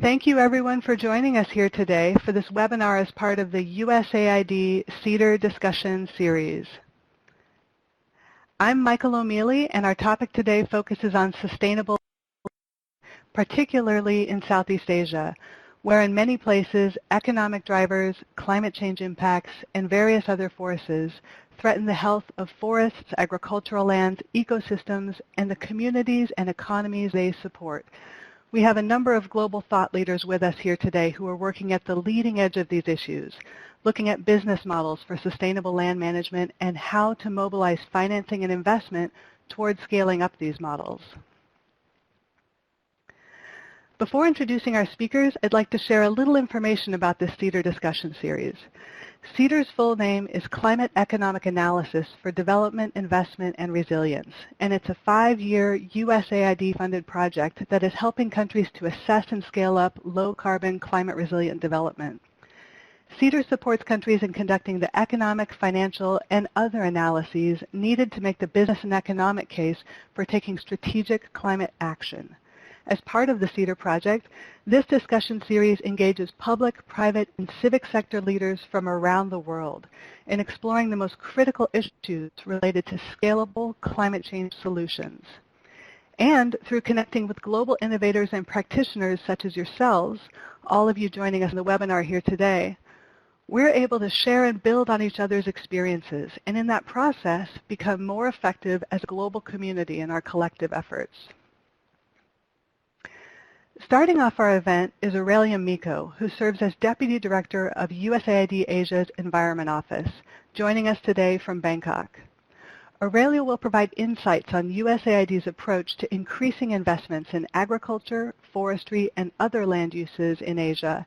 Thank you everyone for joining us here today for this webinar as part of the USAID CEADIR Discussion Series. I'm Michael O'Mealy, and our topic today focuses on sustainable, particularly in Southeast Asia, where in many places economic drivers, climate change impacts, and various other forces threaten the health of forests, agricultural lands, ecosystems, and the communities and economies they support. We have a number of global thought leaders with us here today who are working at the leading edge of these issues, looking at business models for sustainable land management and how to mobilize financing and investment towards scaling up these models. Before introducing our speakers, I'd like to share a little information about this CEADIR discussion series. CEADIR's full name is Climate Economic Analysis for Development, Investment, and Resilience, and it's a 5-year USAID-funded project that is helping countries to assess and scale up low-carbon, climate-resilient development. CEADIR supports countries in conducting the economic, financial, and other analyses needed to make the business and economic case for taking strategic climate action. As part of the CEADIR project, this discussion series engages public, private, and civic sector leaders from around the world in exploring the most critical issues related to scalable climate change solutions. And through connecting with global innovators and practitioners such as yourselves, all of you joining us in the webinar here today, we're able to share and build on each other's experiences, and in that process, become more effective as a global community in our collective efforts. Starting off our event is Aurelia Micko, who serves as Deputy Director of USAID Asia's Environment Office, joining us today from Bangkok. Aurelia will provide insights on USAID's approach to increasing investments in agriculture, forestry, and other land uses in Asia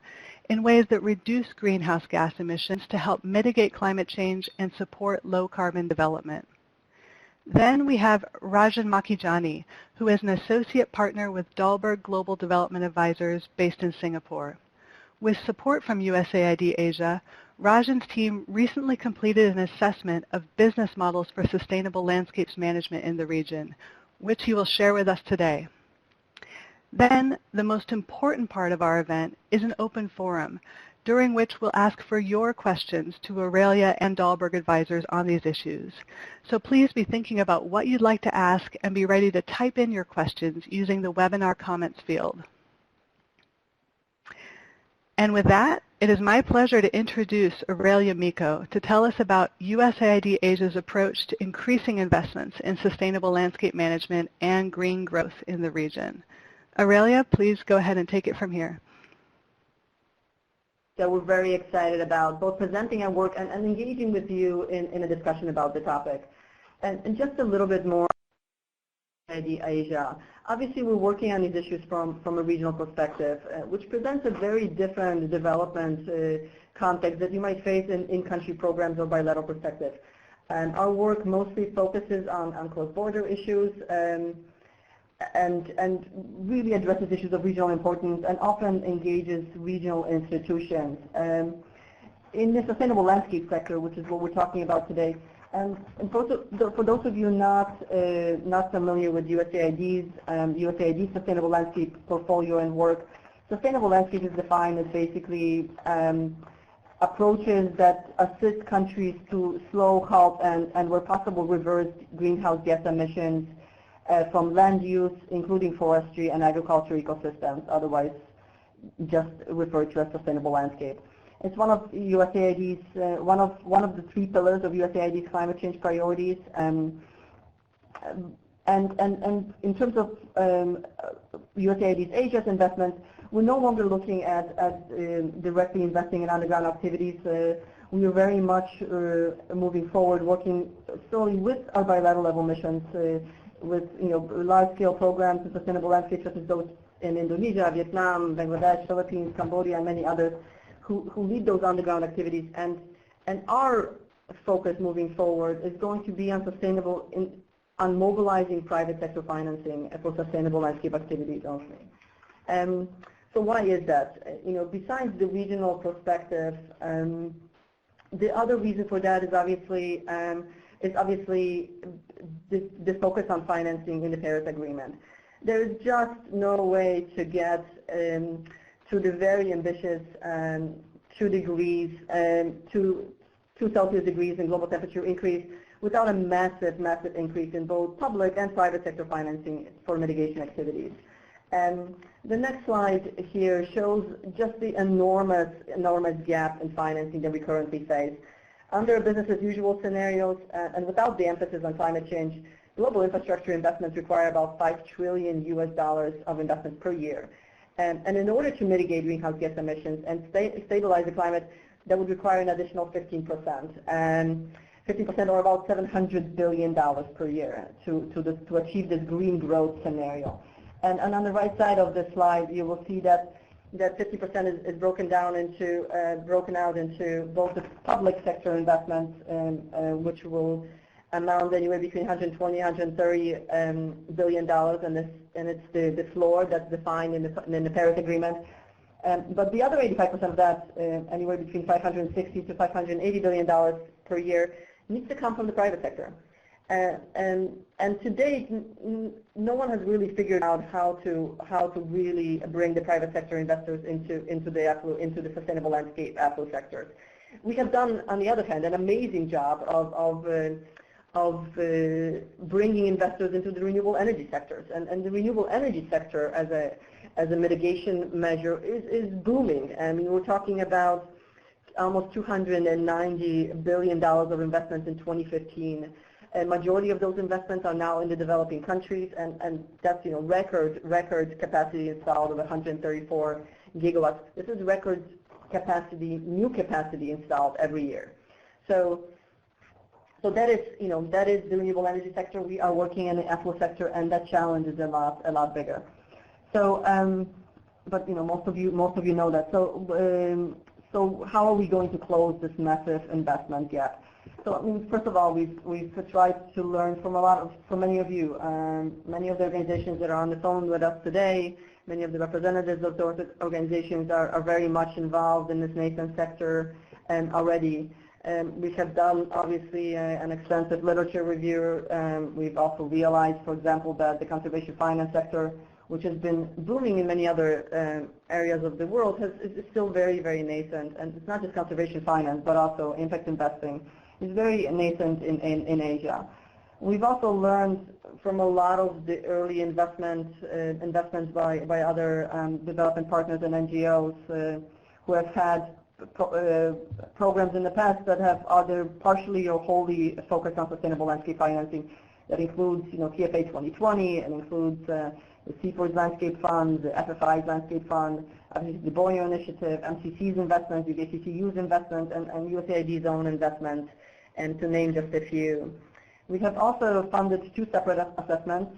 in ways that reduce greenhouse gas emissions to help mitigate climate change and support low-carbon development. Then we have Rajan Makijani, who is an associate partner with Dalberg Global Development Advisors based in Singapore. With support from USAID Asia, Rajan's team recently completed an assessment of business models for sustainable landscapes management in the region, which he will share with us today. Then, the most important part of our event is an open forum, during which we'll ask for your questions to Aurelia and Dalberg advisors on these issues. So please be thinking about what you'd like to ask and be ready to type in your questions using the webinar comments field. And with that, it is my pleasure to introduce Aurelia Micko to tell us about USAID Asia's approach to increasing investments in sustainable landscape management and green growth in the region. Aurelia, please go ahead and take it from here. So we're very excited about both presenting our work and engaging with you in a discussion about the topic. And just a little bit more about Asia. Obviously, we're working on these issues from a regional perspective, which presents a very different development context that you might face in country programs or bilateral perspective. And our work mostly focuses on cross-border issues and really addresses issues of regional importance and often engages regional institutions. In the sustainable landscape sector, which is what we're talking about today, and for those of you not familiar with USAID's sustainable landscape portfolio and work, sustainable landscape is defined as basically approaches that assist countries to slow, halt, and where possible reverse greenhouse gas emissions from land use, including forestry and agriculture ecosystems, otherwise just referred to as sustainable landscape. It's one of USAID's one of the 3 pillars of USAID's climate change priorities. And in terms of USAID's Asia's investments, we're no longer looking at directly investing in underground activities. We are very much moving forward, working solely with our bilateral level missions, with large-scale programs in sustainable landscapes such as those in Indonesia, Vietnam, Bangladesh, Philippines, Cambodia, and many others who lead those underground activities. And our focus moving forward is going to be on mobilizing private sector financing for sustainable landscape activities only. So why is that? Besides the regional perspective, the other reason for that is obviously this focus on financing in the Paris Agreement. There is just no way to get to to the very ambitious 2 degrees, 2 Celsius degrees in global temperature increase without a massive, massive increase in both public and private sector financing for mitigation activities. And the next slide here shows just the enormous, enormous gap in financing that we currently face. Under business as usual scenarios and without the emphasis on climate change, global infrastructure investments require about $5 trillion of investments per year. And in order to mitigate greenhouse gas emissions and stabilize the climate, that would require an additional 15%. And 15% or about $700 billion per year to achieve this green growth scenario. And on the right side of the slide, you will see that 50% is broken out into both the public sector investments, which will amount anywhere between $120, $130 billion, and it's the floor that's defined in the Paris Agreement. But the other 85% of that, anywhere between $560 to $580 billion per year, needs to come from the private sector. And to date, no one has really figured out how to really bring the private sector investors into the sustainable landscape AFOLU sectors. We have done, on the other hand, an amazing job of bringing investors into the renewable energy sectors, and the renewable energy sector as a mitigation measure is booming. I mean, we're talking about almost $290 billion of investments in 2015. A majority of those investments are now in the developing countries, and that's record capacity installed of 134 gigawatts. This is record capacity, new capacity installed every year. So that is the renewable energy sector. We are working in the AFOLU sector, and that challenge is a lot bigger. So, but most of you know that. So how are we going to close this massive investment gap? So, I mean, first of all, we've tried to learn from many of you, many of the organizations that are on the phone with us today. Many of the representatives of those organizations are very much involved in this nascent sector already. We have done, obviously, an extensive literature review. We've also realized, for example, that the conservation finance sector, which has been booming in many other areas of the world, is still very, very nascent. And it's not just conservation finance, but also impact investing. It's very nascent in Asia. We've also learned from a lot of the early investments by other development partners and NGOs who have had programs in the past that have either partially or wholly focused on sustainable landscape financing. That includes, TFA 2020, it includes the CFOR's Landscape Fund, the FFI's Landscape Fund, the Borneo Initiative, MCC's investments, the UKCCU's investments, and USAID's own investments, and to name just a few. We have also funded 2 separate assessments,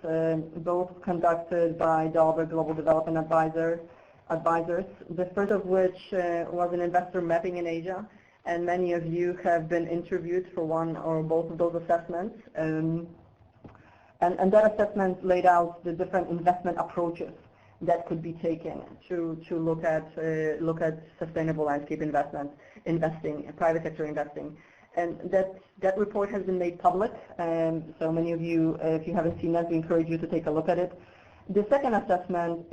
both conducted by Dalberg Global Development Advisors, the first of which was an investor mapping in Asia, and many of you have been interviewed for one or both of those assessments. And that assessment laid out the different investment approaches that could be taken to look at sustainable landscape investing, private sector investing. And that report has been made public, and so many of you, if you haven't seen that, we encourage you to take a look at it. The second assessment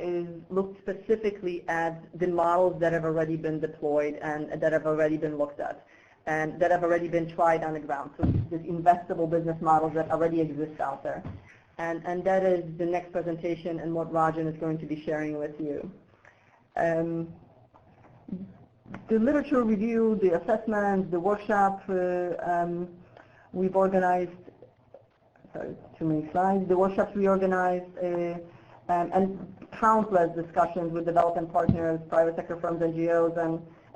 looked specifically at the models that have already been deployed and that have already been looked at and that have already been tried on the ground. So these investable business models that already exist out there. And that is the next presentation and what Rajan is going to be sharing with you. The literature review, the assessments, the workshop, we've organized, sorry, too many slides, the workshops we organized, and countless discussions with development partners, private sector firms, NGOs,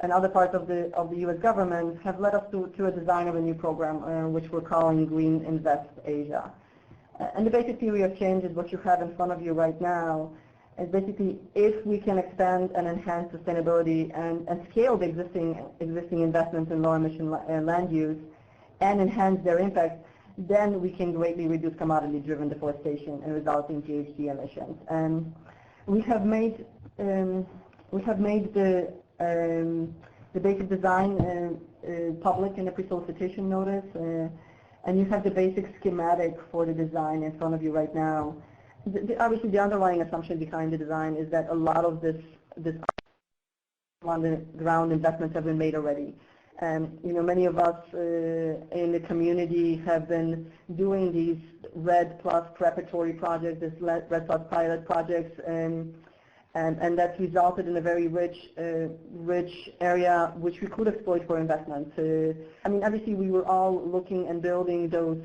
and other parts of the U.S. government have led us to a design of a new program, which we're calling Green Invest Asia. And the basic theory of change is what you have in front of you right now. Is basically, if we can expand and enhance sustainability and scale the existing investments in low emission land use and enhance their impact, then we can greatly reduce commodity-driven deforestation and resulting GHG emissions. And we have made the basic design public in a pre-solicitation notice, and you have the basic schematic for the design in front of you right now. Obviously, the underlying assumption behind the design is that a lot of this on-the-ground investments have been made already. Many of us in the community have been doing these RED Plus preparatory projects, this RED Plus pilot projects, and that's resulted in a very rich area which we could exploit for investment. Obviously we were all looking and building those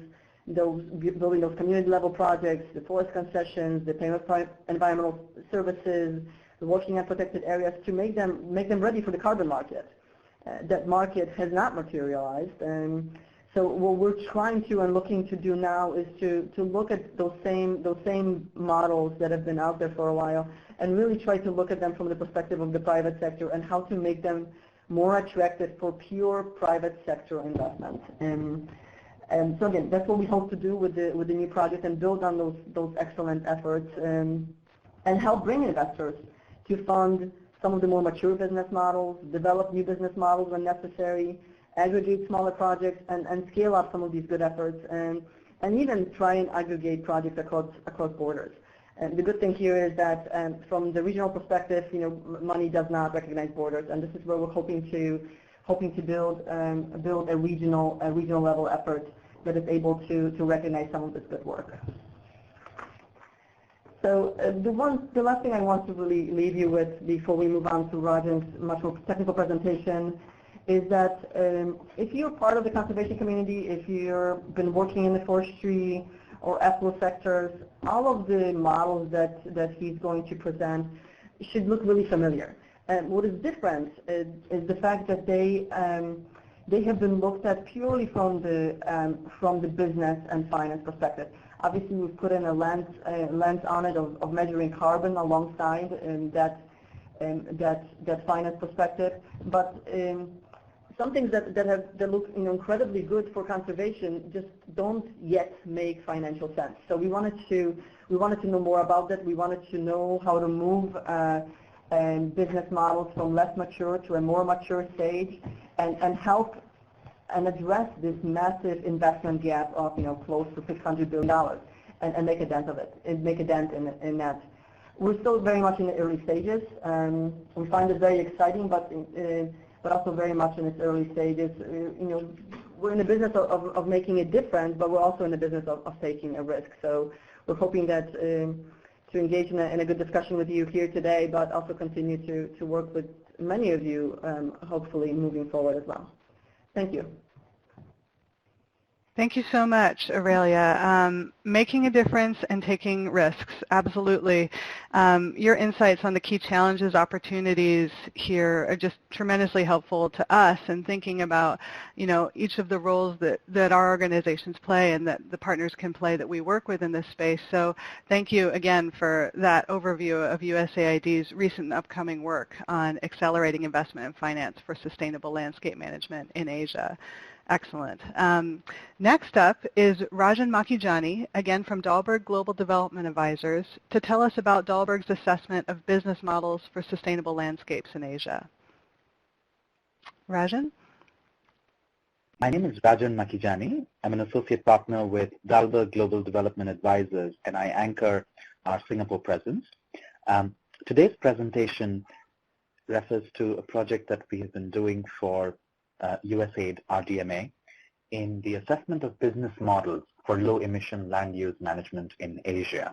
community level projects, the forest concessions, the payment for environmental services, the working on protected areas to make them ready for the carbon market. That market has not materialized, and so what we're trying to and looking to do now is to look at those same models that have been out there for a while and really try to look at them from the perspective of the private sector and how to make them more attractive for pure private sector investment. And so again, that's what we hope to do with the new project and build on those excellent efforts and help bring investors to fund some of the more mature business models, develop new business models when necessary, aggregate smaller projects, and scale up some of these good efforts, and even try and aggregate projects across borders. And the good thing here is that from the regional perspective, money does not recognize borders, and this is where we're hoping to build a regional level effort that is able to recognize some of this good work. So the last thing I want to really leave you with before we move on to Rajan's much more technical presentation is that if you're part of the conservation community, if you've been working in the forestry or AFOLU sectors, all of the models that he's going to present should look really familiar. And what is different is the fact that they have been looked at purely from the business and finance perspective. Obviously, we've put in a lens on it of measuring carbon alongside that finance perspective. But some things that look incredibly good for conservation just don't yet make financial sense. So we wanted to know more about that. We wanted to know how to move business models from less mature to a more mature stage, and help and address this massive investment gap of close to $600 billion, and make a dent of it, and make a dent in that. We're still very much in the early stages. We find it very exciting, but also very much in its early stages. We're in the business of making a difference, but we're also in the business of taking a risk. So we're hoping that to engage in a good discussion with you here today, but also continue to work with many of you, hopefully moving forward as well. Thank you. Thank you so much, Aurelia. Making a difference and taking risks, absolutely. Your insights on the key challenges, opportunities here are just tremendously helpful to us in thinking about, each of the roles that our organizations play and that the partners can play that we work with in this space. So thank you again for that overview of USAID's recent and upcoming work on accelerating investment and finance for sustainable landscape management in Asia. Excellent. Next up is Rajan Makijani, again from Dalberg Global Development Advisors, to tell us about Dalberg's assessment of business models for sustainable landscapes in Asia. Rajan? My name is Rajan Makijani. I'm an associate partner with Dalberg Global Development Advisors, and I anchor our Singapore presence. Today's presentation refers to a project that we have been doing for USAID RDMA in the assessment of business models for low-emission land use management in Asia.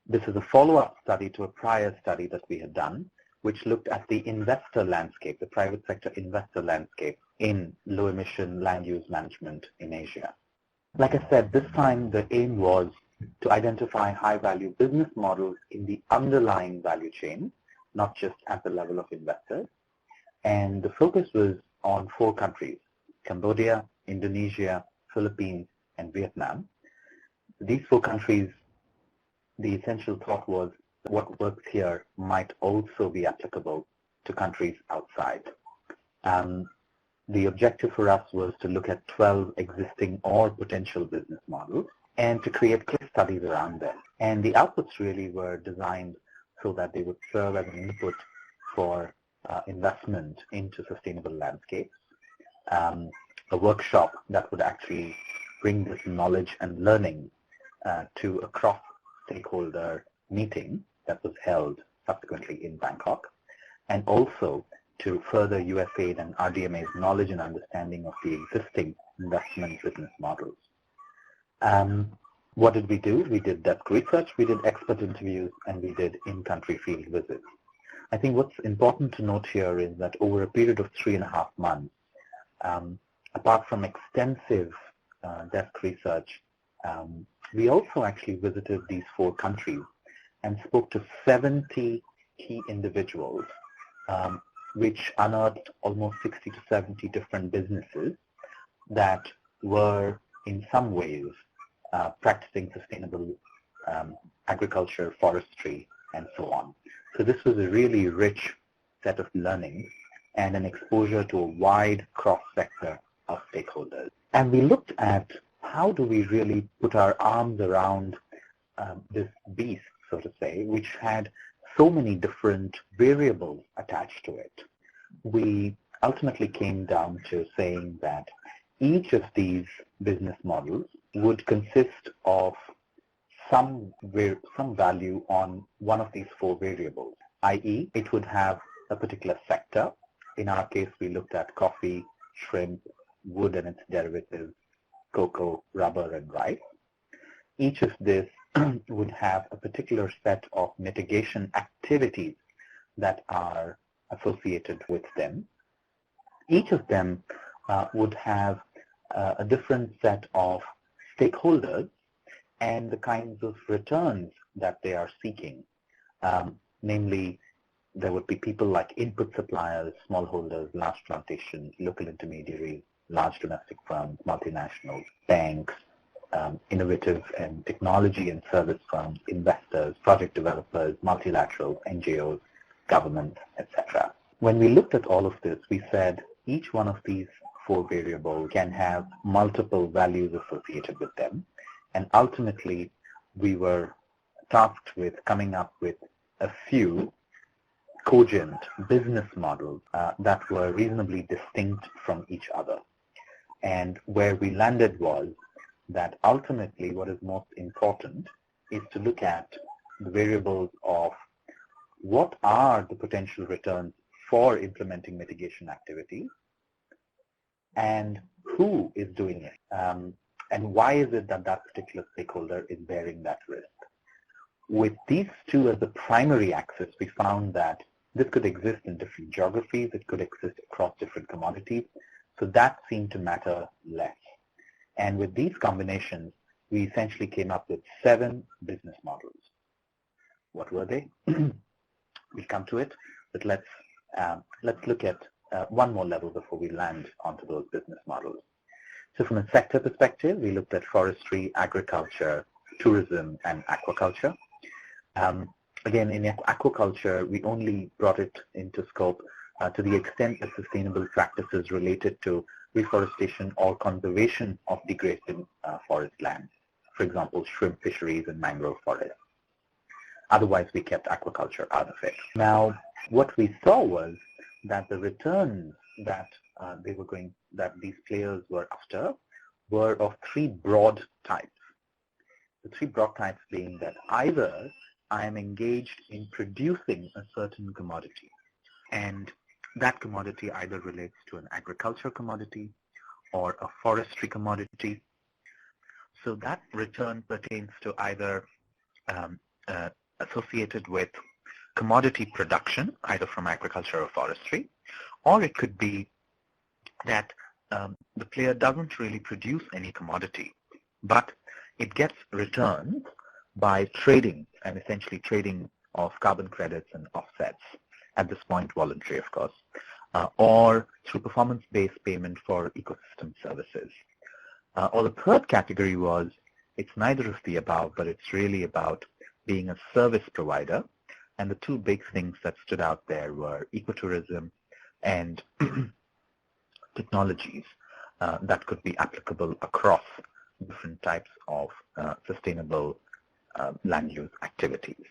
This is a follow-up study to a prior study that we had done, which looked at the investor landscape, the private sector investor landscape in low-emission land use management in Asia. Like I said, this time the aim was to identify high-value business models in the underlying value chain, not just at the level of investors. And the focus was on 4 countries: Cambodia, Indonesia, Philippines, and Vietnam. These 4 countries, the essential thought was what works here might also be applicable to countries outside. The objective for us was to look at 12 existing or potential business models and to create case studies around them. And the outputs really were designed so that they would serve as an input for investment into sustainable landscapes, a workshop that would actually bring this knowledge and learning to a cross-stakeholder meeting that was held subsequently in Bangkok, and also to further USAID and RDMA's knowledge and understanding of the existing investment business models. What did we do? We did desk research, we did expert interviews, and we did in-country field visits. I think what's important to note here is that over a period of 3.5 months, apart from extensive desk research, we also actually visited these 4 countries and spoke to 70 key individuals, which unearthed almost 60 to 70 different businesses that were in some ways practicing sustainable agriculture, forestry, and so on. So this was a really rich set of learning and an exposure to a wide cross-sector of stakeholders. And we looked at how do we really put our arms around this beast, so to say, which had so many different variables attached to it. We ultimately came down to saying that each of these business models would consist of some value on one of these 4 variables, i.e. it would have a particular sector. In our case, we looked at coffee, shrimp, wood and its derivatives, cocoa, rubber, and rice. Each of this would have a particular set of mitigation activities that are associated with them. Each of them would have a different set of stakeholders and the kinds of returns that they are seeking. Namely, there would be people like input suppliers, smallholders, large plantations, local intermediaries, large domestic firms, multinationals, banks, innovative and technology and service firms, investors, project developers, multilaterals, NGOs, governments, etc. When we looked at all of this, we said each one of these 4 variables can have multiple values associated with them, and ultimately we were tasked with coming up with a few cogent business models that were reasonably distinct from each other. And where we landed was that ultimately what is most important is to look at the variables of what are the potential returns for implementing mitigation activities and who is doing it, and why is it that that particular stakeholder is bearing that risk. With these 2 as the primary axis, we found that this could exist in different geographies, it could exist across different commodities, so that seemed to matter less. And with these combinations, we essentially came up with 7 business models. What were they? We'll come to it, but let's look at one more level before we land onto those business models. So from a sector perspective, we looked at forestry, agriculture, tourism, and aquaculture. Again, in aquaculture, we only brought it into scope to the extent that sustainable practices related to reforestation or conservation of degraded forest lands, for example, shrimp fisheries and mangrove forests. Otherwise, we kept aquaculture out of it. Now, what we saw was that the returns that these players were after were of 3 broad types. The 3 broad types being that either I am engaged in producing a certain commodity, and that commodity either relates to an agriculture commodity or a forestry commodity. So that return pertains to either associated with commodity production, either from agriculture or forestry, or it could be that the player doesn't really produce any commodity, but it gets returns by trading, and essentially trading of carbon credits and offsets, at this point voluntary of course, or through performance-based payment for ecosystem services. Or the third category was, it's neither of the above, but it's really about being a service provider. And the 2 big things that stood out there were ecotourism and technologies that could be applicable across different types of sustainable land use activities.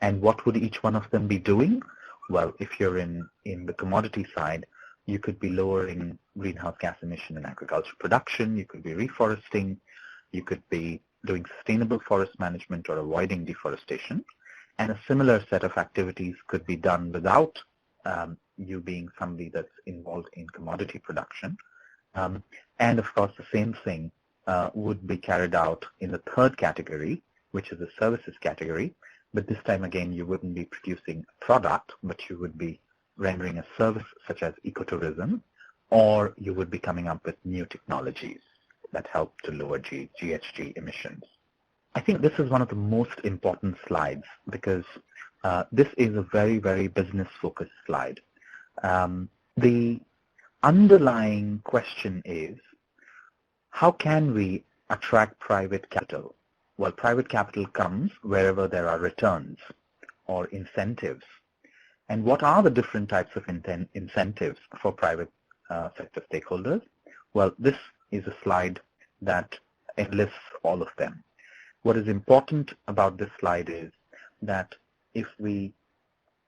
And what would each one of them be doing? Well, if you're in the commodity side, you could be lowering greenhouse gas emission in agriculture production, you could be reforesting, you could be doing sustainable forest management or avoiding deforestation. And a similar set of activities could be done without you being somebody that's involved in commodity production. And of course, the same thing would be carried out in the third category, which is the services category. But this time again, you wouldn't be producing a product, but you would be rendering a service such as ecotourism, or you would be coming up with new technologies that help to lower GHG emissions. I think this is one of the most important slides because this is a very, very business-focused slide. The underlying question is, how can we attract private capital? Well, private capital comes wherever there are returns or incentives. And what are the different types of incentives for private sector stakeholders? Well, this is a slide that enlists all of them. What is important about this slide is that if we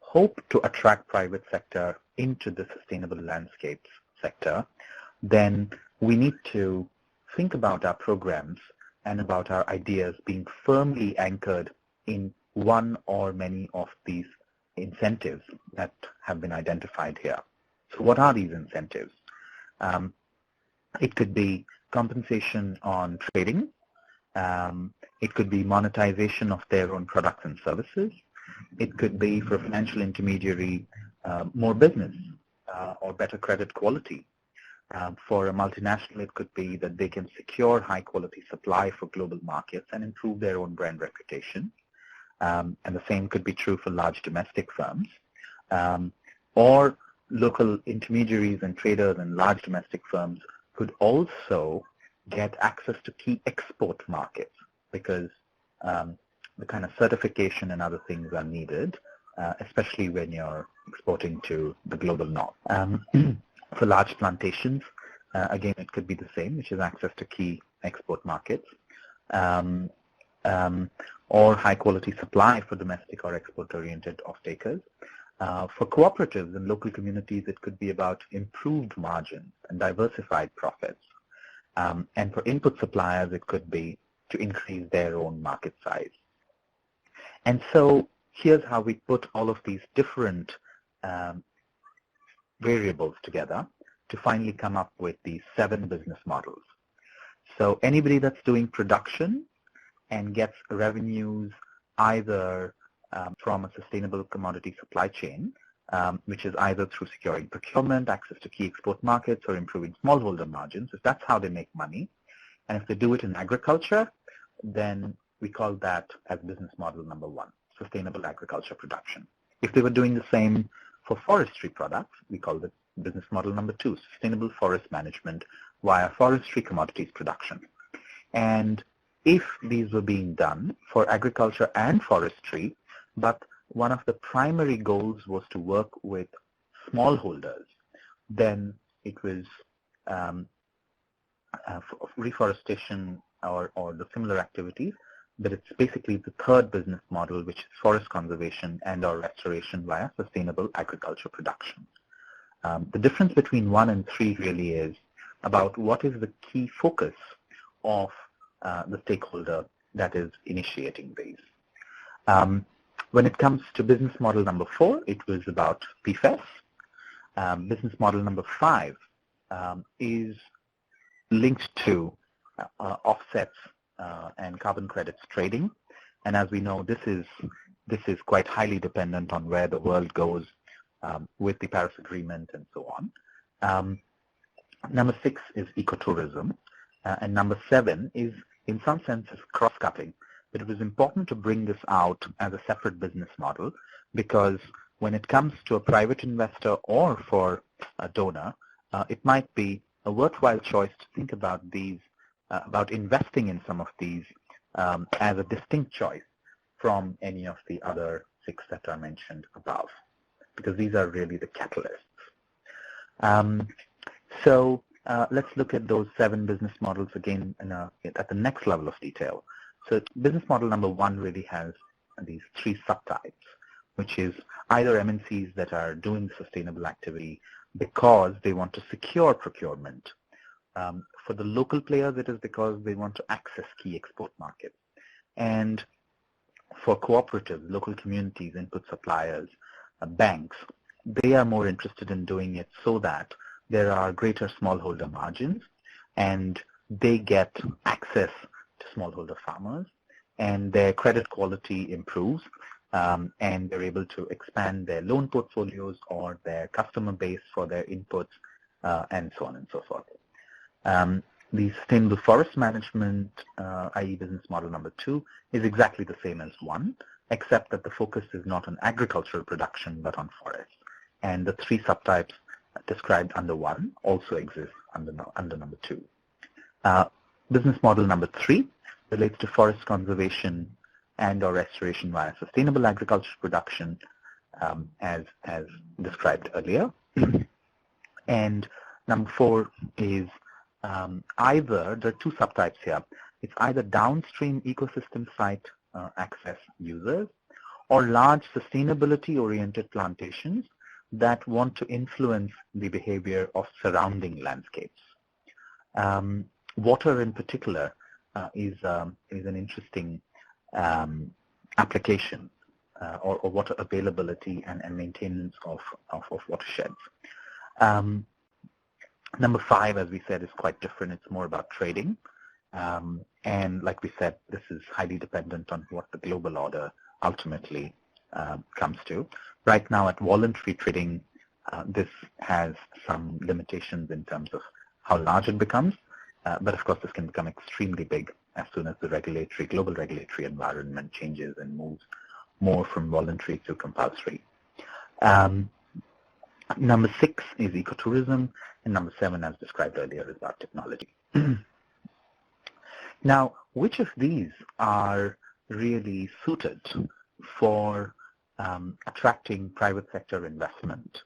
hope to attract private sector into the sustainable landscapes sector, then we need to think about our programs and about our ideas being firmly anchored in one or many of these incentives that have been identified here. So what are these incentives? It could be compensation on trading. It could be monetization of their own products and services. It could be for a financial intermediary, more business or better credit quality. For a multinational, it could be that they can secure high-quality supply for global markets and improve their own brand reputation. And the same could be true for large domestic firms. Or local intermediaries and traders and large domestic firms could also get access to key export markets because the kind of certification and other things are needed, especially when you're exporting to the global north. For large plantations, again, it could be the same, which is access to key export markets, or high-quality supply for domestic or export-oriented off-takers. For cooperatives and local communities, it could be about improved margins and diversified profits. And for input suppliers, it could be to increase their own market size. And so here's how we put all of these different variables together to finally come up with these 7 business models. So anybody that's doing production and gets revenues either from a sustainable commodity supply chain, which is either through securing procurement, access to key export markets, or improving smallholder margins, if that's how they make money. And if they do it in agriculture, then we call that as business model number 1, sustainable agriculture production. If they were doing the same for forestry products, we call it business model number 2, sustainable forest management via forestry commodities production. And if these were being done for agriculture and forestry, but one of the primary goals was to work with smallholders, then it was reforestation or the similar activities, but it's basically the third business model, which is forest conservation and or restoration via sustainable agriculture production. The difference between 1 and 3 really is about what is the key focus of the stakeholder that is initiating these. When it comes to business model number 4, it was about PFAS. Business model number 5 is linked to offsets and carbon credits trading. And as we know, this is quite highly dependent on where the world goes with the Paris Agreement and so on. Number 6 is ecotourism. And number 7 is, in some senses, cross-cutting. But it was important to bring this out as a separate business model because when it comes to a private investor or for a donor, it might be a worthwhile choice to think about these, about investing in some of these as a distinct choice from any of the other 6 that are mentioned above, because these are really the catalysts. So let's look at those 7 business models again at the next level of detail. So business model number 1 really has these 3 subtypes, which is either MNCs that are doing sustainable activity because they want to secure procurement. For the local players, it is because they want to access key export markets. And for cooperatives, local communities, input suppliers, banks, they are more interested in doing it so that there are greater smallholder margins and they get access to smallholder farmers and their credit quality improves and they're able to expand their loan portfolios or their customer base for their inputs and so on and so forth. The sustainable forest management, i.e. business model number 2, is exactly the same as 1, except that the focus is not on agricultural production but on forests. And the 3 subtypes described under 1 also exist under number 2. Business model number 3 relates to forest conservation and or restoration via sustainable agricultural production as described earlier. And number 4 is either, there are 2 subtypes here, it's either downstream ecosystem site access users or large sustainability-oriented plantations that want to influence the behavior of surrounding landscapes. Water in particular is an interesting application or water availability and maintenance of watersheds. Number 5, as we said, is quite different. It's more about trading. And like we said, this is highly dependent on what the global order ultimately comes to. Right now at voluntary trading, this has some limitations in terms of how large it becomes. But of course, this can become extremely big as soon as the global regulatory environment changes and moves more from voluntary to compulsory. Number 6 is ecotourism, and number 7, as described earlier, is about technology. Now, which of these are really suited for attracting private sector investment,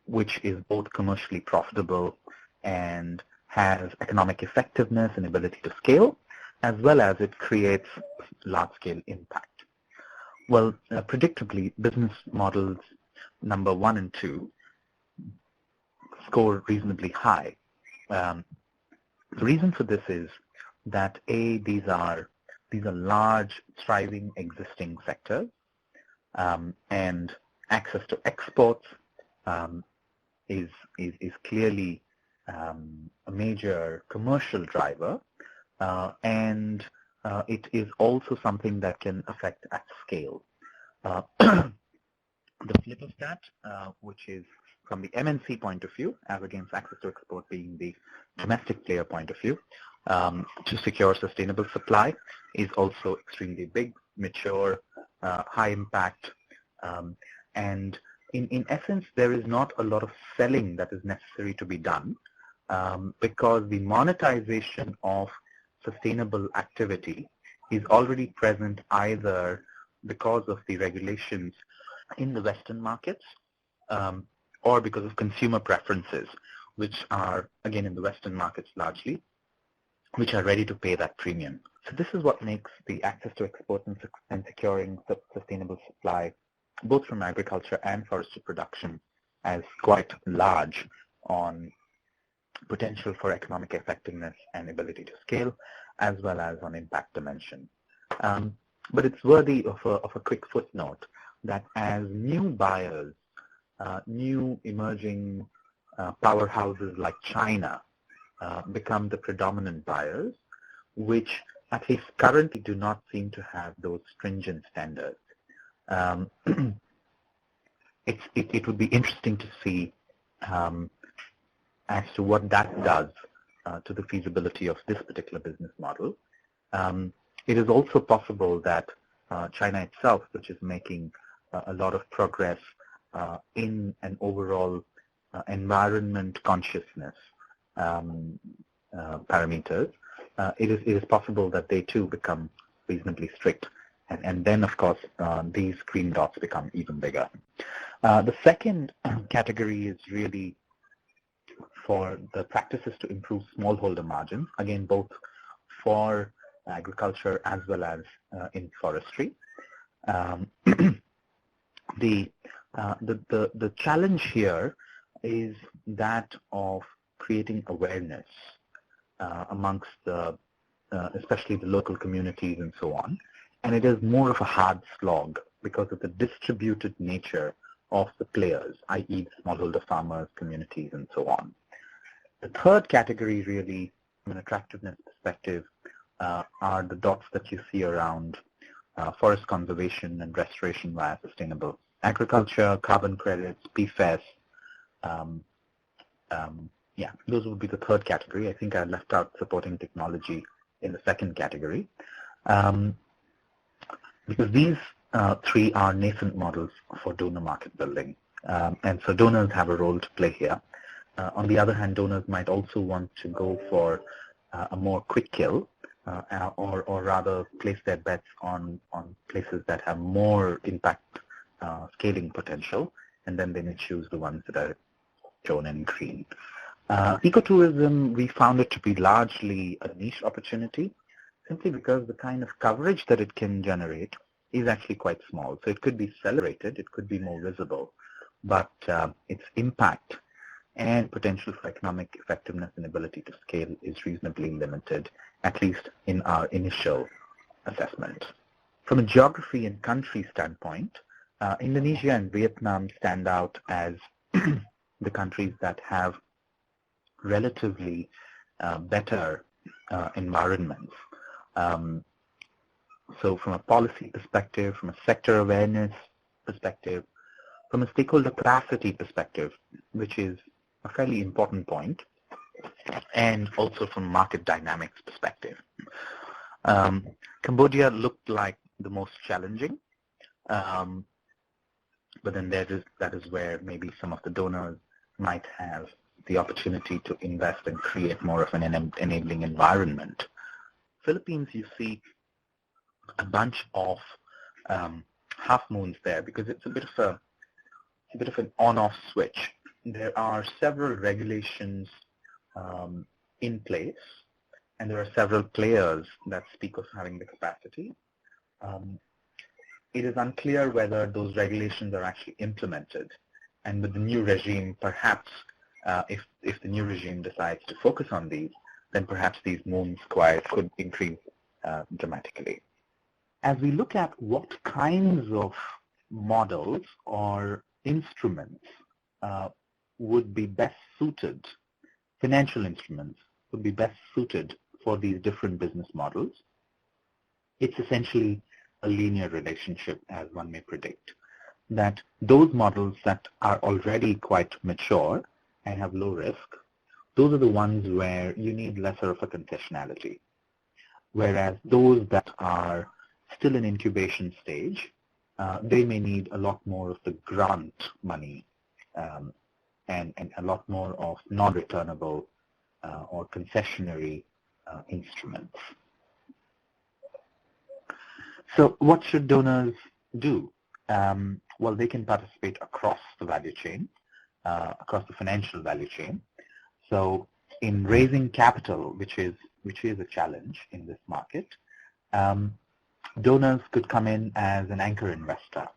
which is both commercially profitable and has economic effectiveness and ability to scale, as well as it creates large-scale impact? Well, predictably, business models number 1 and 2 score reasonably high. The reason for this is that these are large, thriving, existing sectors, and access to exports is clearly a major commercial driver, and it is also something that can affect at scale. The flip of that, which is from the MNC point of view, as against access to export being the domestic player point of view, to secure sustainable supply is also extremely big, mature, high impact, and in essence, there is not a lot of selling that is necessary to be done because the monetization of sustainable activity is already present either because of the regulations in the Western markets or because of consumer preferences, which are, again, in the Western markets largely, which are ready to pay that premium. So this is what makes the access to export and securing sustainable supply, both from agriculture and forestry production, as quite large on potential for economic effectiveness and ability to scale, as well as on impact dimension. But it's worthy of a quick footnote that as new buyers, new emerging powerhouses like China become the predominant buyers, which at least currently do not seem to have those stringent standards. It would be interesting to see as to what that does to the feasibility of this particular business model. It is also possible that China itself, which is making a lot of progress in an overall environment consciousness parameters, it is possible that they too become reasonably strict. And then, of course, these green dots become even bigger. The second category is really for the practices to improve smallholder margins, again, both for agriculture as well as in forestry. The challenge here is that of creating awareness amongst especially the local communities and so on, and it is more of a hard slog because of the distributed nature of the players, i.e. smallholder farmers, communities, and so on. The third category really, from an attractiveness perspective, are the dots that you see around forest conservation and restoration via sustainable agriculture, carbon credits, PFAS. Yeah, those would be the third category. I think I left out supporting technology in the second category. Because these three are nascent models for donor market building. And so donors have a role to play here. On the other hand, donors might also want to go for a more quick kill, or rather place their bets on places that have more impact scaling potential, and then they may choose the ones that are shown in green. Ecotourism, we found it to be largely a niche opportunity, simply because the kind of coverage that it can generate is actually quite small. So it could be celebrated, it could be more visible, but its impact and potential for economic effectiveness and ability to scale is reasonably limited, at least in our initial assessment. From a geography and country standpoint, Indonesia and Vietnam stand out as the countries that have relatively better environments. So from a policy perspective, from a sector awareness perspective, from a stakeholder capacity perspective, which is a fairly important point, and also from market dynamics perspective. Cambodia looked like the most challenging, but then that is where maybe some of the donors might have the opportunity to invest and create more of an enabling environment. Philippines, you see a bunch of half moons there because it's a bit of an on-off switch. There are several regulations in place, and there are several players that speak of having the capacity. It is unclear whether those regulations are actually implemented, and with the new regime, perhaps if the new regime decides to focus on these, then perhaps these moons could increase dramatically. As we look at what kinds of models or instruments would be best suited, financial instruments would be best suited for these different business models, it's essentially a linear relationship, as one may predict, that those models that are already quite mature and have low risk, those are the ones where you need lesser of a concessionality. Whereas those that are still in incubation stage, they may need a lot more of the grant money and a lot more of non-returnable or concessionary instruments. So what should donors do? Well, they can participate across the value chain, across the financial value chain. So in raising capital, which is a challenge in this market, donors could come in as an anchor investor,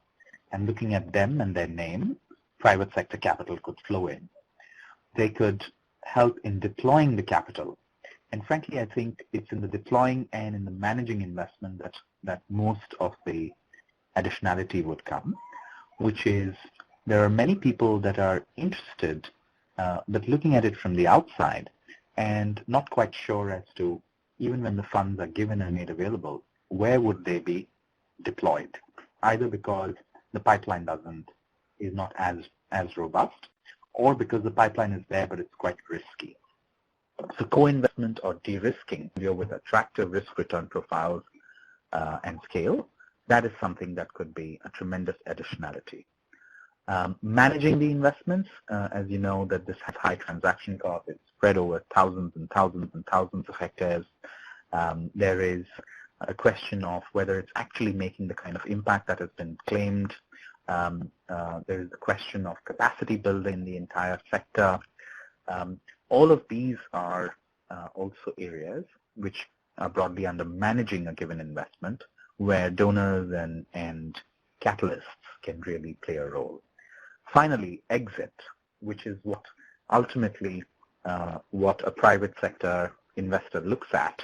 and looking at them and their name, private sector capital could flow in. They could help in deploying the capital. And frankly, I think it's in the deploying and in the managing investment that most of the additionality would come, which is there are many people that are interested, but looking at it from the outside and not quite sure as to, even when the funds are given and made available, where would they be deployed? Either because the pipeline is not as robust, or because the pipeline is there but it's quite risky. So co-investment or de-risking with attractive risk-return profiles and scale, that is something that could be a tremendous additionality. Managing the investments, as you know, that this has high transaction costs. It's spread over thousands and thousands and thousands of hectares. There is a question of whether it's actually making the kind of impact that has been claimed. There is the question of capacity building in the entire sector. All of these are also areas which are broadly under managing a given investment, where donors and catalysts can really play a role. Finally, exit, which is what ultimately what a private sector investor looks at,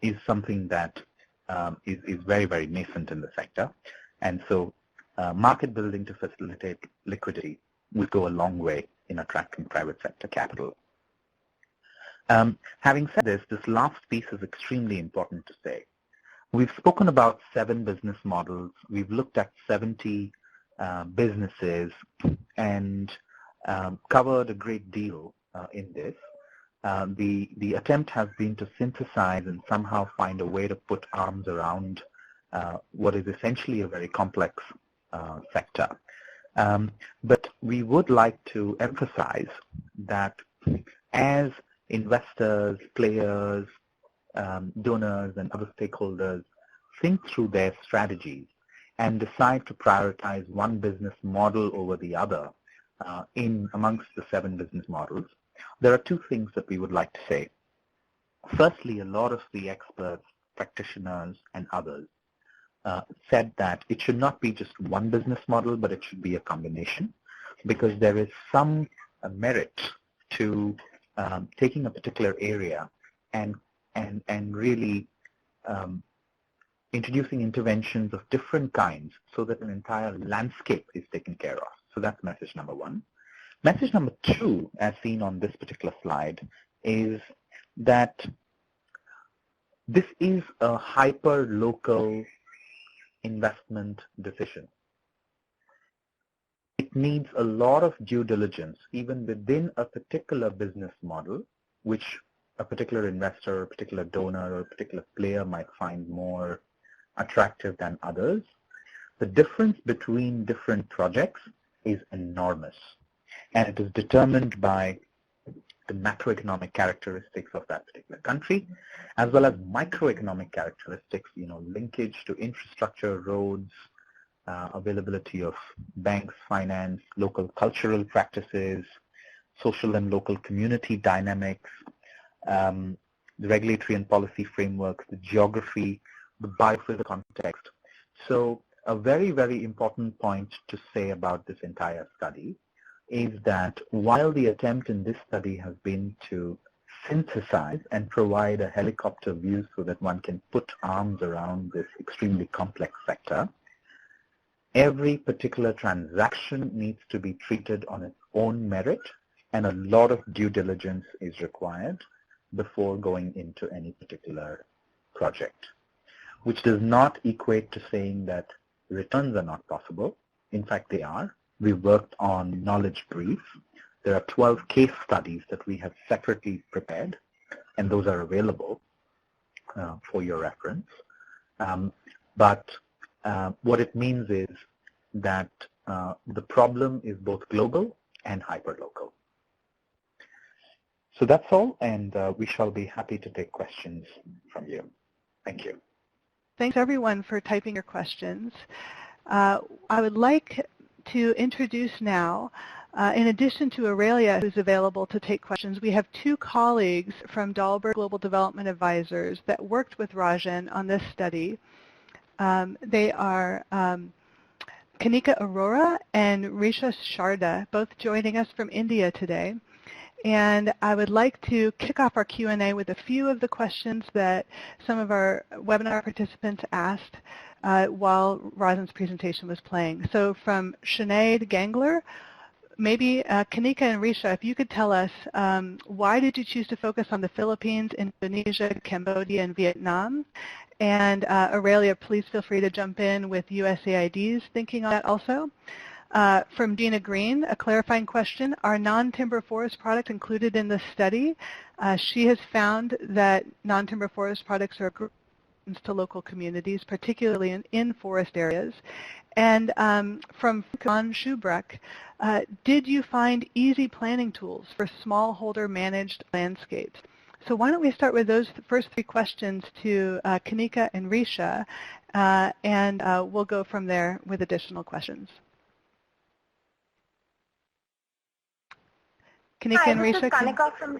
is something that is very, very nascent in the sector. And so market building to facilitate liquidity will go a long way in attracting private sector capital. Having said this last piece is extremely important to say. We've spoken about 7 business models. We've looked at 70 businesses and covered a great deal in this. The attempt has been to synthesize and somehow find a way to put arms around what is essentially a very complex sector. But we would like to emphasize that as investors, players, donors, and other stakeholders think through their strategies and decide to prioritize one business model over the other in amongst the 7 business models, there are 2 things that we would like to say. Firstly, a lot of the experts, practitioners, and others said that it should not be just one business model, but it should be a combination, because there is some merit to taking a particular area and really introducing interventions of different kinds so that an entire landscape is taken care of. So that's message number 1. Message number 2, as seen on this particular slide, is that this is a hyper-local investment decision. It needs a lot of due diligence, even within a particular business model, which a particular investor, a particular donor, or a particular player might find more attractive than others. The difference between different projects is enormous, and it is determined by the macroeconomic characteristics of that particular country, as well as microeconomic characteristics, linkage to infrastructure, roads, availability of banks, finance, local cultural practices, social and local community dynamics, the regulatory and policy frameworks, the geography, the biophysical context. So a very, very important point to say about this entire study is that while the attempt in this study has been to synthesize and provide a helicopter view so that one can put arms around this extremely complex sector, every particular transaction needs to be treated on its own merit, and a lot of due diligence is required before going into any particular project, which does not equate to saying that returns are not possible. In fact, they are. We worked on knowledge briefs. There are 12 case studies that we have separately prepared, and those are available for your reference. But what it means is that the problem is both global and hyperlocal. So that's all, and we shall be happy to take questions from you. Thank you. Thanks, everyone, for typing your questions. I would like to introduce now, in addition to Aurelia, who's available to take questions, we have 2 colleagues from Dalberg Global Development Advisors that worked with Rajan on this study. They are Kanika Arora and Risha Sharda, both joining us from India today. And I would like to kick off our Q&A with a few of the questions that some of our webinar participants asked while Rajan's presentation was playing. So from Sinead Gangler, maybe Kanika and Risha, if you could tell us, why did you choose to focus on the Philippines, Indonesia, Cambodia, and Vietnam? And Aurelia, please feel free to jump in with USAID's thinking on that also. From Dina Green, a clarifying question, are non-timber forest products included in the study? She has found that non-timber forest products are to local communities, particularly in forest areas. And from John Schubreck, did you find easy planning tools for smallholder managed landscapes? So why don't we start with those first 3 questions to Kanika and Risha, and we'll go from there with additional questions. Kanika and Risha, this is Kanika from.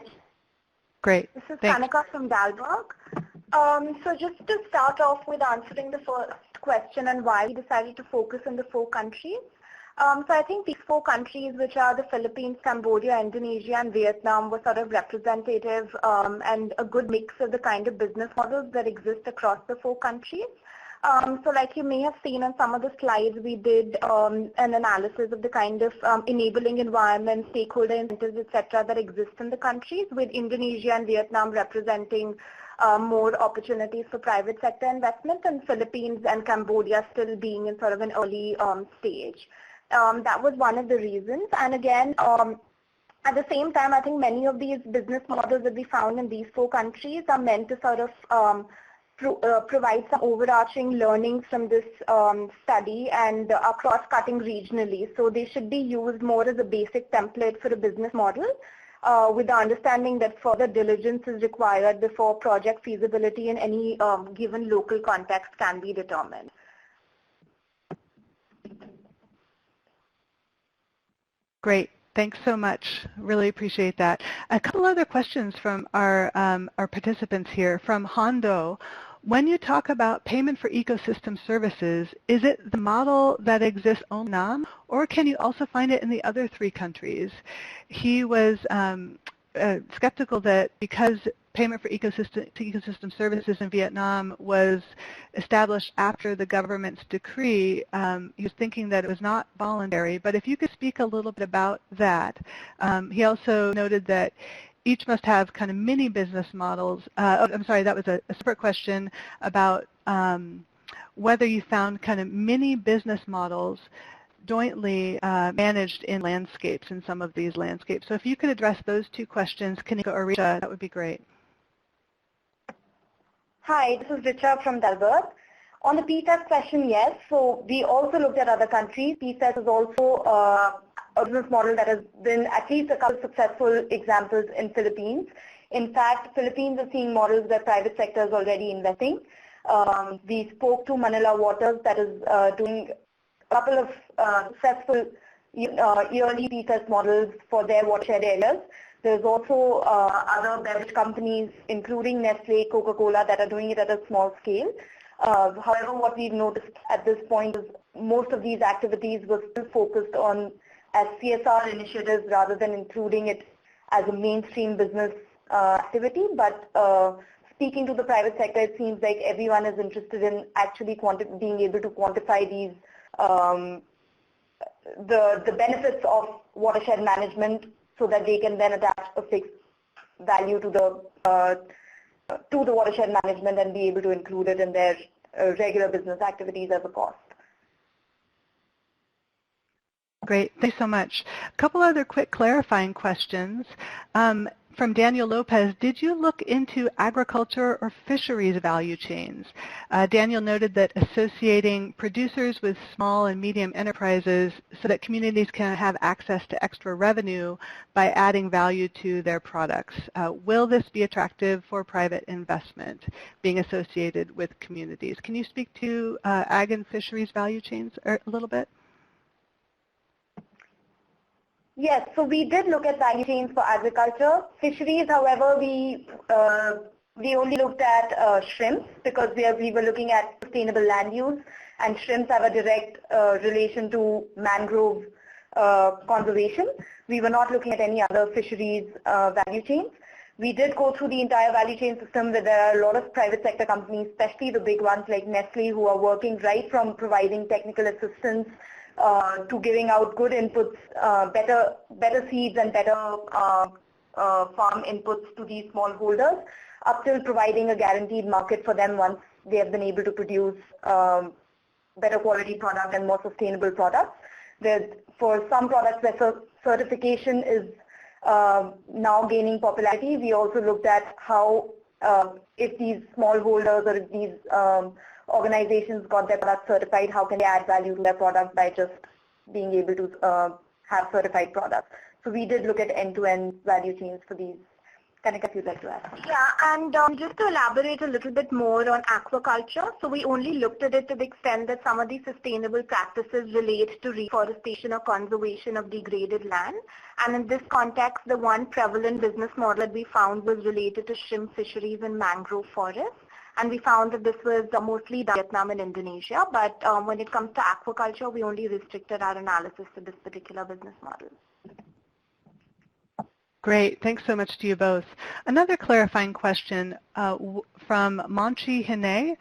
Great. This is Thanks. Kanika from Dalberg. So just to start off with answering the first question and why we decided to focus on the 4 countries. So I think these 4 countries, which are the Philippines, Cambodia, Indonesia, and Vietnam, were sort of representative and a good mix of the kind of business models that exist across the 4 countries. So like you may have seen on some of the slides, we did an analysis of the kind of enabling environment, stakeholder incentives, etc., that exist in the countries, with Indonesia and Vietnam representing more opportunities for private sector investment, and Philippines and Cambodia still being in sort of an early stage. That was one of the reasons. And again, at the same time, I think many of these business models that we found in these 4 countries are meant to sort of provide some overarching learnings from this study and are cross-cutting regionally. So they should be used more as a basic template for a business model, with the understanding that further diligence is required before project feasibility in any given local context can be determined. Great. Thanks so much. Really appreciate that. A couple other questions from our participants here. From Hondo, when you talk about payment for ecosystem services, is it the model that exists only in Vietnam, or can you also find it in the other 3 countries? He was skeptical that because payment for ecosystem services in Vietnam was established after the government's decree, he was thinking that it was not voluntary. But if you could speak a little bit about that. He also noted that each must have kind of mini business models. I'm sorry, that was a separate question about whether you found kind of mini business models jointly managed in landscapes, in some of these landscapes. So if you could address those 2 questions, Kanika or Richa, that would be great. Hi, this is Richa from Dalberg. On the PFAS question, yes. So we also looked at other countries. PFAS is also a business model that has been at least a couple of successful examples in Philippines. In fact, Philippines is seeing models where private sector is already investing. We spoke to Manila Waters that is doing a couple of successful yearly PFAS models for their watershed areas. There's also other beverage companies, including Nestle, Coca-Cola, that are doing it at a small scale. However, what we've noticed at this point is most of these activities were still focused on as CSR initiatives rather than including it as a mainstream business activity. But speaking to the private sector, it seems like everyone is interested in actually being able to quantify these the benefits of watershed management, so that they can then attach a fixed value to the watershed management and be able to include it in their regular business activities as a cost. Great. Thanks so much. A couple other quick clarifying questions. From Daniel Lopez, did you look into agriculture or fisheries value chains? Daniel noted that associating producers with small and medium enterprises so that communities can have access to extra revenue by adding value to their products. Will this be attractive for private investment, being associated with communities? Can you speak to ag and fisheries value chains a little bit? Yes, so we did look at value chains for agriculture. Fisheries, however, we only looked at shrimps because we were looking at sustainable land use, and shrimps have a direct relation to mangrove conservation. We were not looking at any other fisheries value chains. We did go through the entire value chain system where there are a lot of private sector companies, especially the big ones like Nestle, who are working right from providing technical assistance to giving out good inputs, better seeds and better farm inputs to these smallholders, up till providing a guaranteed market for them once they have been able to produce better quality product and more sustainable products. For some products where certification is now gaining popularity, we also looked at how if these smallholders or if these organizations got their product certified, how can they add value to their product by just being able to have certified products. So we did look at end-to-end value chains for these. Kanika, if you'd like to add something. Yeah, and just to elaborate a little bit more on aquaculture, so we only looked at it to the extent that some of these sustainable practices relate to reforestation or conservation of degraded land. And in this context, the one prevalent business model that we found was related to shrimp fisheries and mangrove forests. And we found that this was mostly Vietnam and Indonesia, but when it comes to aquaculture, we only restricted our analysis to this particular business model. Great. Thanks so much to you both. Another clarifying question from Monchi Hine.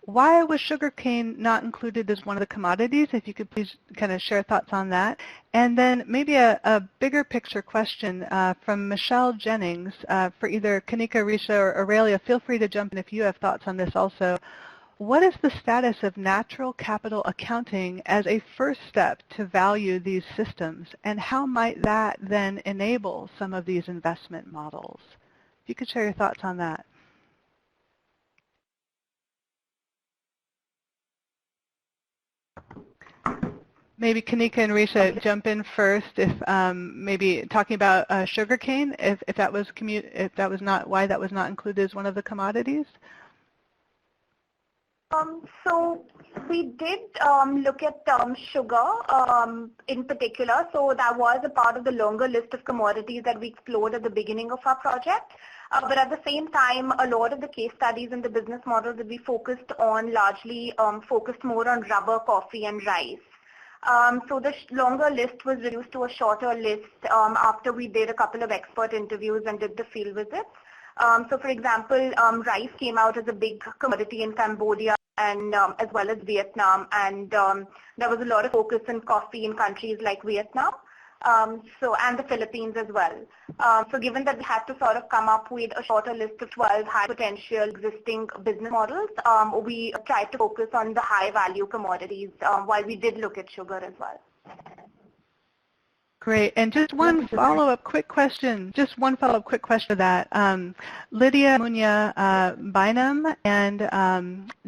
Why was sugarcane not included as one of the commodities? If you could please kind of share thoughts on that. And then maybe a bigger picture question from Michelle Jennings for either Kanika, Risha, or Aurelia. Feel free to jump in if you have thoughts on this also. What is the status of natural capital accounting as a first step to value these systems, and how might that then enable some of these investment models? If you could share your thoughts on that. Maybe Kanika and Risha jump in first. If maybe talking about sugarcane, if that was not why that was not included as one of the commodities. So we did look at sugar in particular. So that was a part of the longer list of commodities that we explored at the beginning of our project. But at the same time, a lot of the case studies and the business models that we focused on largely focused more on rubber, coffee, and rice. So the longer list was reduced to a shorter list after we did a couple of expert interviews and did the field visits. So for example, rice came out as a big commodity in Cambodia and as well as Vietnam, and there was a lot of focus on coffee in countries like Vietnam, and the Philippines as well. So given that we had to sort of come up with a shorter list of 12 high potential existing business models, we tried to focus on the high value commodities while we did look at sugar as well. Great. And just one follow-up quick question. Just one follow-up quick question to that. Lydia Munya Bynum and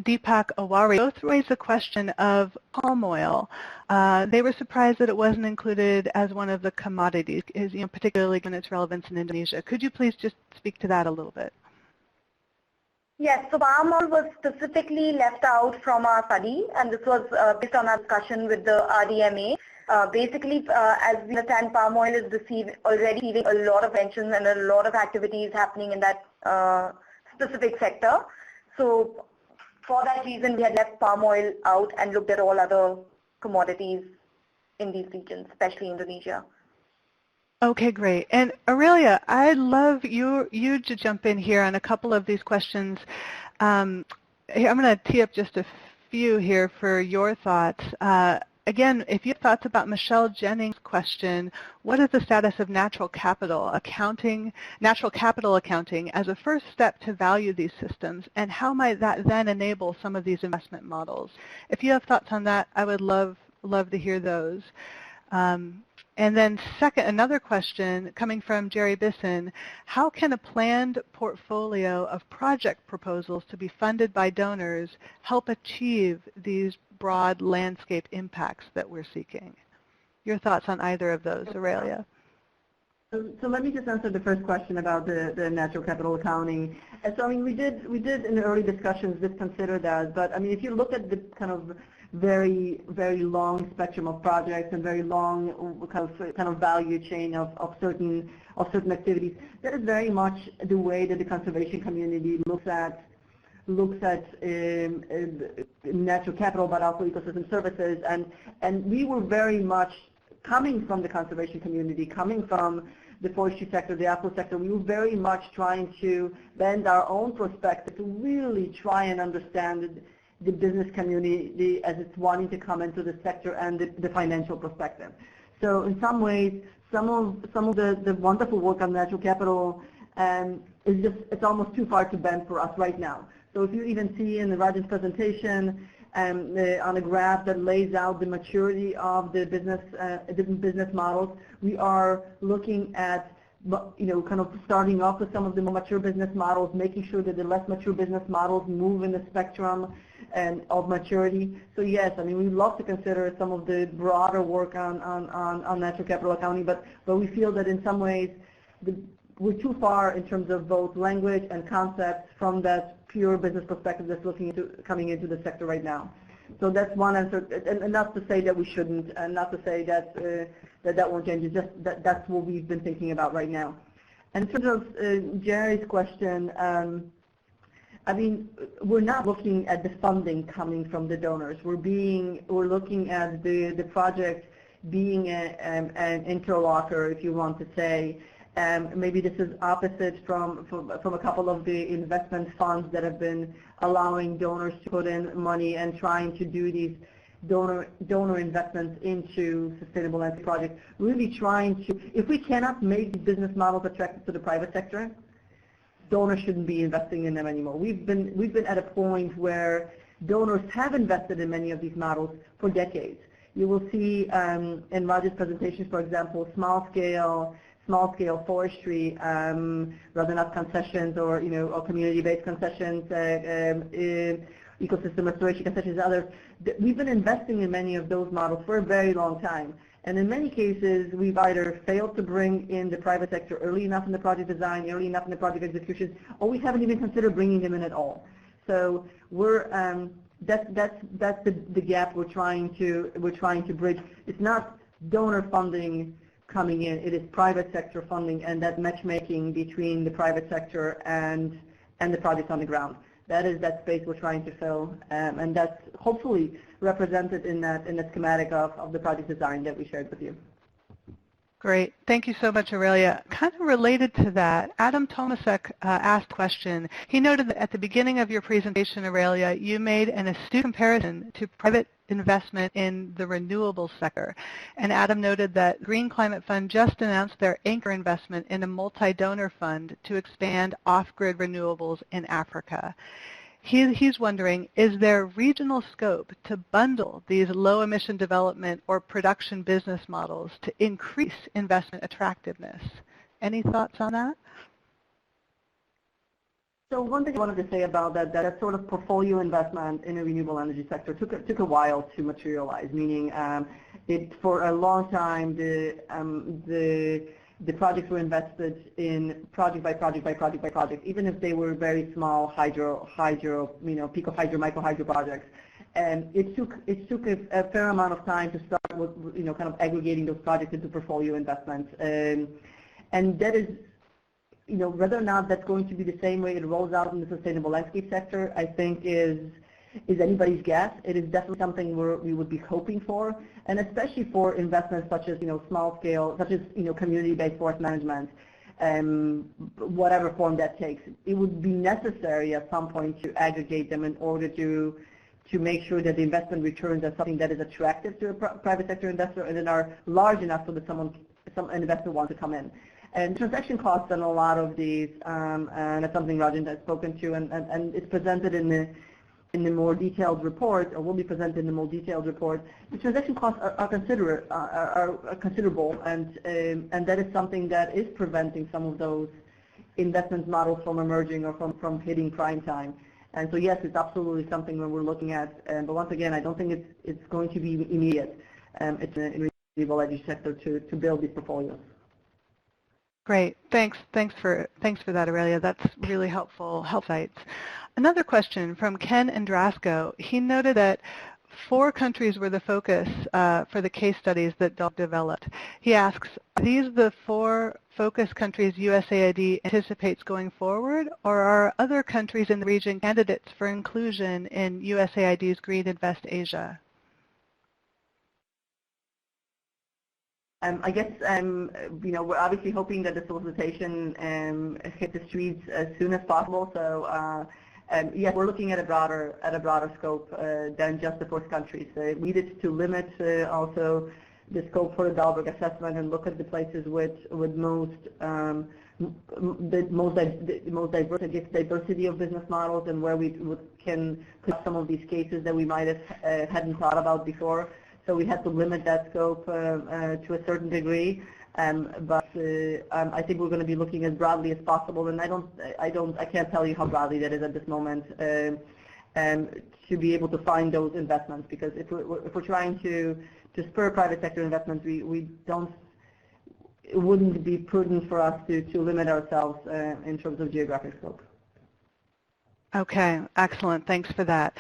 Deepak Awari both raised the question of palm oil. They were surprised that it wasn't included as one of the commodities, particularly given its relevance in Indonesia. Could you please just speak to that a little bit? Yes, so palm oil was specifically left out from our study, and this was based on our discussion with the RDMA. Basically, as we understand, palm oil is already receiving a lot of attention and a lot of activities happening in that specific sector. So for that reason, we had left palm oil out and looked at all other commodities in these regions, especially Indonesia. Okay, great. And Aurelia, I'd love you to jump in here on a couple of these questions. I'm going to tee up just a few here for your thoughts. Again, if you have thoughts about Michelle Jennings' question, what is the status of natural capital accounting as a first step to value these systems, and how might that then enable some of these investment models? If you have thoughts on that, I would love to hear those. And then second, another question coming from Jerry Bisson, how can a planned portfolio of project proposals to be funded by donors help achieve these broad landscape impacts that we're seeking? Your thoughts on either of those, Aurelia? So let me just answer the first question about the natural capital accounting. And so I mean, we did in the early discussions just consider that, but I mean, if you look at the kind of very long spectrum of projects and very long kind of value chain of certain activities, that is very much the way that the conservation community looks at natural capital, but also ecosystem services, and we were very much coming from the conservation community, coming from the forestry sector, the apple sector. We were very much trying to bend our own perspective to really try and understand the business community as it's wanting to come into the sector and the financial perspective. So in some ways, some of the wonderful work on natural capital it's almost too far to bend for us right now. So if you even see in the Rajan's presentation on a graph that lays out the maturity of the different business models, we are looking at kind of starting off with some of the more mature business models, making sure that the less mature business models move in the spectrum of maturity. So yes, I mean, we'd love to consider some of the broader work on natural capital accounting, but we feel that in some ways we're too far in terms of both language and concepts from that pure business perspective that's coming into the sector right now. So that's one answer, and not to say that we shouldn't, and not to say that that won't change. It's just that's what we've been thinking about right now. And in terms of Jerry's question, I mean, we're not looking at the funding coming from the donors. We're looking at the project being an interlocker, if you want to say. Maybe this is opposite from a couple of the investment funds that have been allowing donors to put in money and trying to do these donor investments into sustainable landscape projects, really trying to, if we cannot make business models attractive to the private sector, donors shouldn't be investing in them anymore. We've been at a point where donors have invested in many of these models for decades. You will see in Roger's presentations, for example, small scale forestry, rather not concessions or community-based concessions, ecosystem restoration concessions, others. We've been investing in many of those models for a very long time. And in many cases, we've either failed to bring in the private sector early enough in the project design, early enough in the project execution, or we haven't even considered bringing them in at all. So we're that's the gap we're trying to bridge. It's not donor funding coming in; it is private sector funding, and that matchmaking between the private sector and the projects on the ground. That is that space we're trying to fill, and that's hopefully represented in that schematic of the project design that we shared with you. Great. Thank you so much, Aurelia. Kind of related to that, Adam Tomasek asked a question. He noted that at the beginning of your presentation, Aurelia, you made an astute comparison to private investment in the renewable sector. And Adam noted that Green Climate Fund just announced their anchor investment in a multi-donor fund to expand off-grid renewables in Africa. He's wondering, is there regional scope to bundle these low-emission development or production business models to increase investment attractiveness? Any thoughts on that? So one thing I wanted to say about that sort of portfolio investment in the renewable energy sector took a while to materialize, meaning for a long time the projects were invested in project by project by project by project, even if they were very small hydro, pico hydro, micro hydro projects. And it took a fair amount of time to start with, kind of aggregating those projects into portfolio investments. And that is, whether or not that's going to be the same way it rolls out in the sustainable landscape sector, I think is anybody's guess. It is definitely something we would be hoping for, and especially for investments such as small scale, such as community-based forest management, whatever form that takes. It would be necessary at some point to aggregate them in order to make sure that the investment returns are something that is attractive to a private sector investor and then are large enough so that some investor wants to come in. And transaction costs on a lot of these, and that's something Rajan has spoken to, and it's presented in the more detailed report, or will be presented in the more detailed report. The transaction costs are considerable, and that is something that is preventing some of those investment models from emerging or from hitting prime time. And so yes, it's absolutely something that we're looking at. But once again, I don't think it's going to be immediate. It's in the renewable energy sector to build these portfolios. Great. Thanks for that, Aurelia. That's really helpful insights. Another question from Ken Andrasco. He noted that 4 countries were the focus for the case studies that Dalberg developed. He asks, are these the 4 focus countries USAID anticipates going forward, or are other countries in the region candidates for inclusion in USAID's Green Invest Asia? I guess we're obviously hoping that the solicitation hit the streets as soon as possible. So yes, we're looking at a broader scope than just the 4 countries. We needed to limit also the scope for the Dalberg assessment and look at the places with most diversity of business models, and where we can put some of these cases that we might have hadn't thought about before. So we had to limit that scope to a certain degree, but I think we're going to be looking as broadly as possible. And I can't tell you how broadly that is at this moment, to be able to find those investments. Because if we're trying to spur private sector investments, it wouldn't be prudent for us to limit ourselves in terms of geographic scope. Okay, excellent. Thanks for that.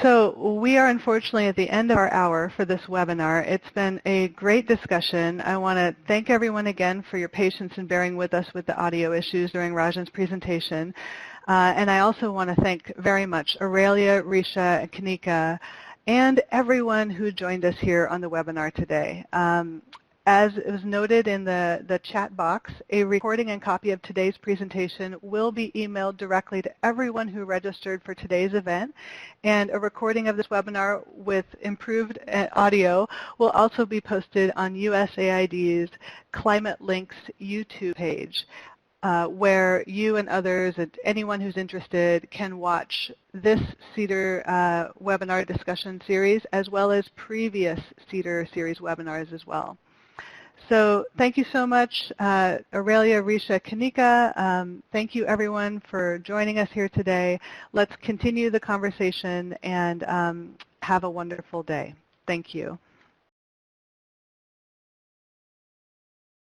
So we are unfortunately at the end of our hour for this webinar. It's been a great discussion. I want to thank everyone again for your patience in bearing with us with the audio issues during Rajan's presentation. And I also want to thank very much Aurelia, Risha, and Kanika, and everyone who joined us here on the webinar today. As it was noted in the chat box, a recording and copy of today's presentation will be emailed directly to everyone who registered for today's event, and a recording of this webinar with improved audio will also be posted on USAID's Climate Links YouTube page, where you and others, and anyone who's interested, can watch this CEADIR webinar discussion series as well as previous CEADIR series webinars as well. So thank you so much, Aurelia, Risha, Kanika. Thank you everyone for joining us here today. Let's continue the conversation and have a wonderful day. Thank you.